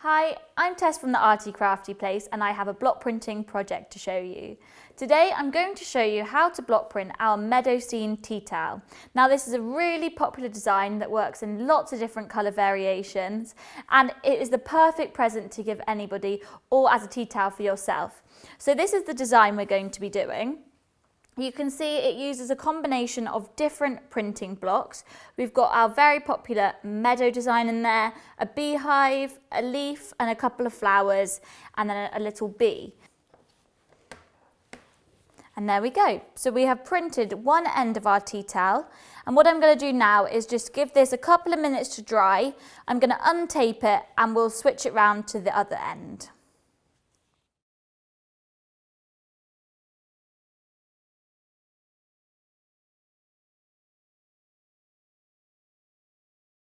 Hi, I'm Tess from the Arty Crafty place and I have a block printing project to show you. Today I'm going to show you how to block print our meadow scene tea towel. Now this is a really popular design that works in lots of different colour variations and it is the perfect present to give anybody or as a tea towel for yourself. So this is the design we're going to be doing. You can see it uses a combination of different printing blocks. We've got our very popular meadow design in there, a beehive, a leaf and a couple of flowers and then a little bee. And there we go. So we have printed one end of our tea towel and what I'm going to do now is just give this a couple of minutes to dry. I'm going to untape it and we'll switch it round to the other end.